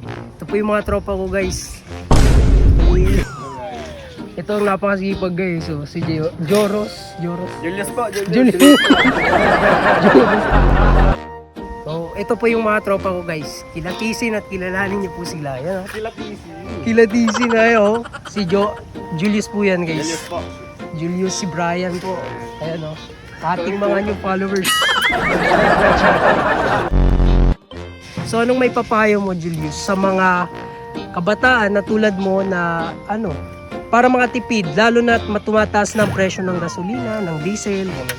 Ito po yung mga tropa ko guys. Ito ang napakasipag guys. So, si Joros. Julius po, Julius. So, ito po yung mga tropa ko guys. Kilatisin at kilalanin niyo po sila. Yan, oh. Kilatisin na yun. Si Julius po yan guys. Julius po. Julius, si Brian po. Ayan o. Ating mga new followers. So anong may papayo mo Julius sa mga kabataan na tulad mo na para mga tipid, lalo na tumataas ng presyo ng gasolina, ng diesel, gano'n.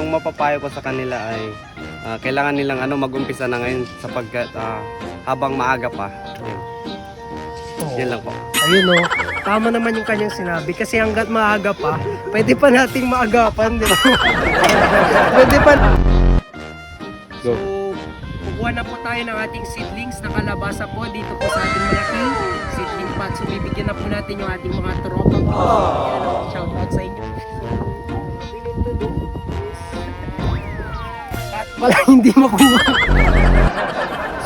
Ang mapapayo ko sa kanila ay kailangan nilang mag-umpisa na ngayon sapagkat habang maaga pa. Yun. Oo. Yan lang po. Ayun o, tama naman yung kanyang sinabi kasi hanggat maaga pa, pwede pa nating maagapan, di ba? Pwede pa. So, kukuha na po tayo ng ating seedlings na kalabasa po dito po sa ating malaking seedling pot. So, bibigyan na po natin yung ating mga tropa po. Shout out sa inyo. At wala hindi makuha.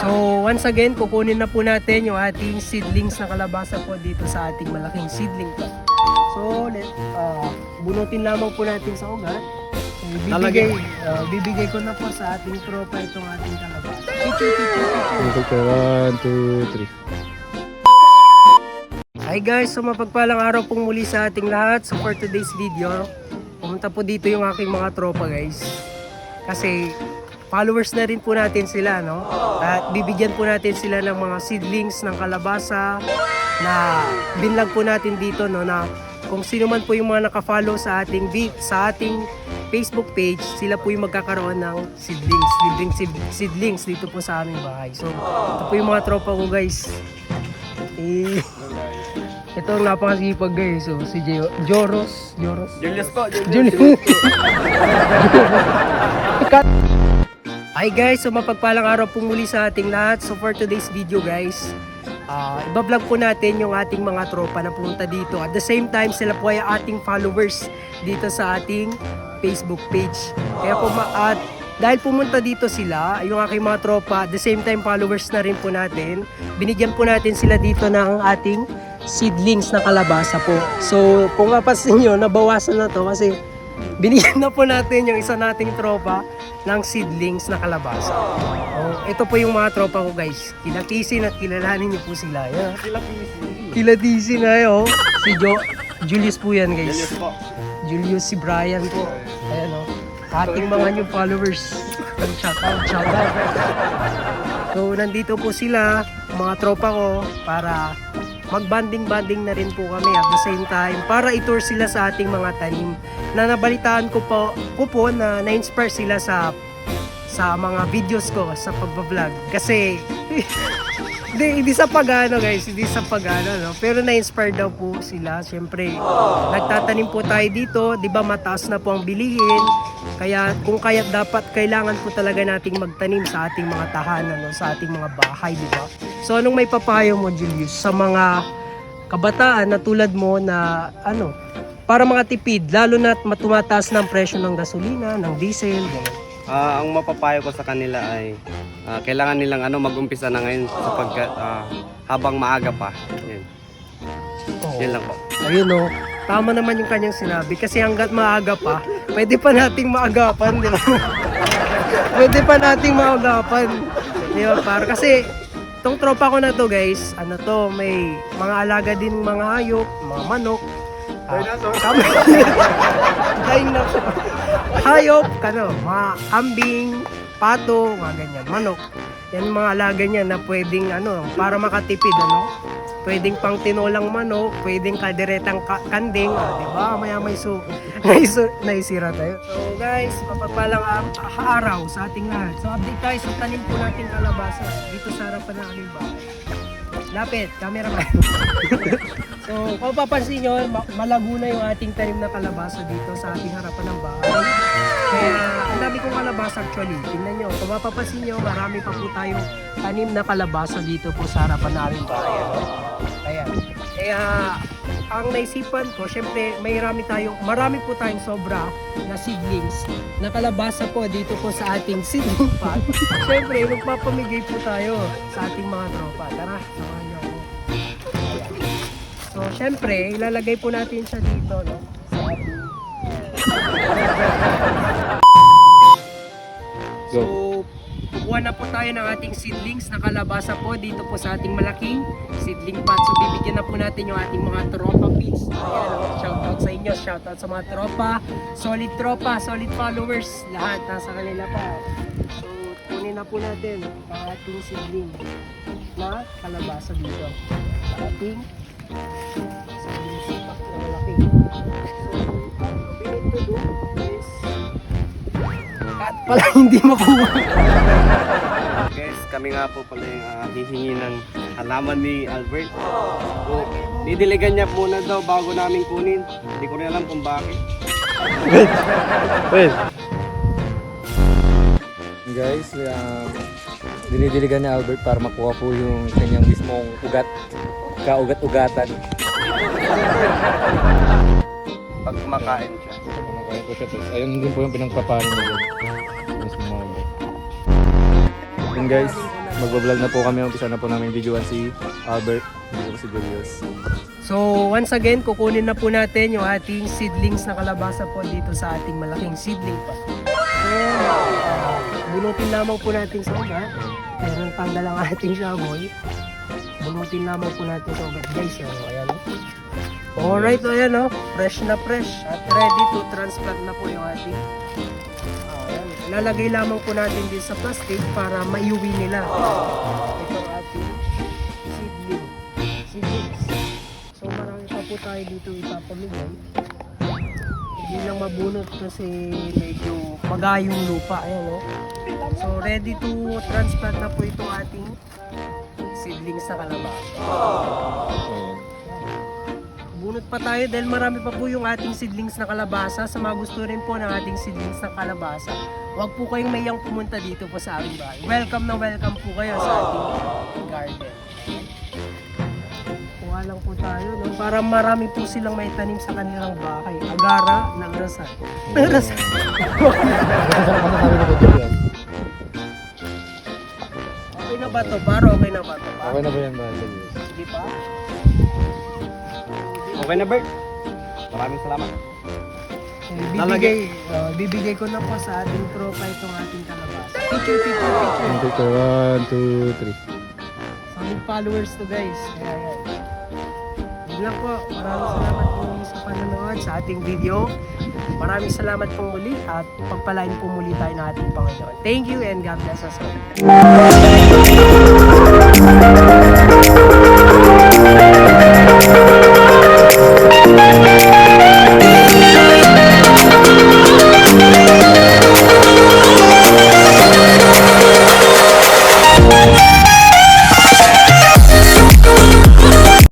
So, once again, kukunin na po natin yung ating seedlings na kalabasa po dito sa ating malaking seedling pot. So, bunutin lamang po natin sa ugat. Bibigay ko na po sa ating tropa itong ating kalabasa. One, two, three. Hi guys, so mapagpalang araw pong muli sa ating lahat. So for today's video, pumunta po dito yung aking mga tropa guys. Kasi followers na rin po natin sila, no? At bibigyan po natin sila ng mga seedlings ng kalabasa na binlag po natin dito, no? Na kung sino man po yung mga naka-follow sa ating Facebook page, sila po yung magkakaroon ng seedlings dito po sa aming bahay. So ito po yung mga tropa ko guys. Ito ang napakasipag guys. So si Joros. Julius po, Julius. Hi guys, so mapagpalang araw po muli sa ating lahat. So for today's video guys, ibablog po natin yung ating mga tropa na pumunta dito. At the same time, sila po ay ating followers dito sa ating Facebook page. Kaya po at dahil pumunta dito sila, yung aking mga tropa, at the same time followers na rin po natin, binigyan po natin sila dito ng ating seedlings na kalabasa po. So kung mapasin nyo, nabawasan na to kasi binigyan na po natin yung isa nating tropa ng seedlings na kalabasa. Ito po yung mga tropa ko guys. Kilatisin at kilalanin niyo po sila. Yan. Kilatisin na yun. Si Julius po yan guys. Julius po. Julius, si Brian po. Ayan o. Ating mga new followers. Shout out. So nandito po sila, mga tropa ko, para mag-banding na rin po kami at the same time para i-tour sila sa ating mga tanim na nabalitaan ko po na na-inspire sila sa mga videos ko sa pagbablog kasi hindi sa pagano guys, hindi sa pagano no? Pero na-inspire daw po sila. Siyempre nagtatanim po tayo dito, di ba mataas na po ang bilihin, kaya dapat kailangan po talaga nating magtanim sa ating mga tahanan, no? Sa ating mga bahay, di ba? So anong may papayo mo Julius sa mga kabataan na tulad mo na para mga tipid, lalo na tumataas ng presyo ng gasolina, ng diesel, gano'n? Ang mapapayo ko sa kanila ay kailangan nilang mag-umpisa na ngayon sapagkat habang maaga pa. Yun. Yan lang po. Ayun o, tama naman yung kanyang sinabi kasi hanggat maaga pa, pwede pa nating maagapan, di ba? Pwede pa nating maagapan, di ba? Kasi itong tropa ko na to guys, may mga alaga din mga hayop, mga manok. Hayop, mga kambing, pato, mga ganyan, manok. Yan mga alaga niya na pwedeng para makatipid, pwedeng pang tinolang manok, pwedeng kalderetang kanding, di ba? Maya may naisira tayo. So guys, mapagpalang araw sa ating lahat. So update tayo sa tanim po nating kalabasa dito sa harapan ng aming bahay. Lapit, cameraman. So kung papansin nyo, malago na yung ating tanim na kalabasa dito sa ating harapan ng bahay. Kaya ang dami kong kalabasa actually. Tingnan nyo, kung mapapansin nyo, marami pa po tayong tanim na kalabasa dito po sa harapan ng aming bahay. Ayan. Kaya ang naisipan ko, syempre marami po tayong sobra na seedlings na kalabasa po dito po sa ating seedling pot. Syempre, magpapamigay po tayo sa ating mga tropa. Tara, samahan niyo ako. So, syempre, ilalagay po natin siya dito, no? Sa ating... So, kukuha na po tayo ng ating seedlings na kalabasa po dito po sa ating malaking seedling pot. So, bibigyan na po natin yung ating mga tropa pits. Ayan, shoutout sa inyo, shoutout sa mga tropa, solid followers, lahat nasa kanila pa. So, kunin na po natin ang ating seedling na kalabasa dito. Sa ating seedling pot na malaki. So, ang pinito doon is at pala hindi makuha. Guys, kami nga po pala yung hihingi ng halaman ni Albert. So, didiligan niya muna daw bago namin kunin. Hindi ko rin alam kung bakit. Wait. Guys, dinidiligan ni Albert para makuha po yung kanyang mismong ugat. Kaugat-ugatan. Pag kumakain siya. Kumakain po siya. Ayun din po yung pinagpaparin niya dyan. Mismo mga. And guys, magbablog na po kami. Umpisa na po namin videoan si Albert. Dito po si Julius. So once again, kukunin na po natin yung ating seedlings na kalabasa po dito sa ating malaking seedling pot. So, bunutin lamang po natin sa ugat. Meron tanggal ang ating shaboy. Bunutin lamang po natin sa ugat guys. So, ayan. Alright, ayan o. Fresh na fresh. At ready to transplant na po yung ating. Ayan. Lalagay lamang po natin din sa plastic para maiuwi nila. Ito ang ating seedlings. So marami pa po tayo dito ipapamigay. Hindi lang mabunot kasi medyo magayong lupa. Ayan o. So ready to transplant na po itong ating seedlings na kalabasa. Bunot pa tayo dahil marami pa po yung ating seedlings na kalabasa. Sa mga gusto rin po ng ating seedlings na kalabasa, huwag po kayong mayang pumunta dito po sa aming bahay. Welcome na welcome po kayo sa ating garden. Kuha lang po tayo, no? Para marami po silang may tanim sa kanilang bahay. Agara ng rasal. Rasal. Okay na ba to? Baro, okay na ba to? Okay na ba yan ba, Julius? Hindi pa? Okay na, Bert? Maraming salamat. Bibigay ko na po sa ating tropa itong ating kalabasa. Picture. Picture 1, 2, 3. Solid followers to guys. Ayan. Yun lang po. Maraming salamat po sa panonood sa ating video. Maraming salamat po muli at pagpalain po muli tayo ng ating Panginoon. Thank you and God bless us all.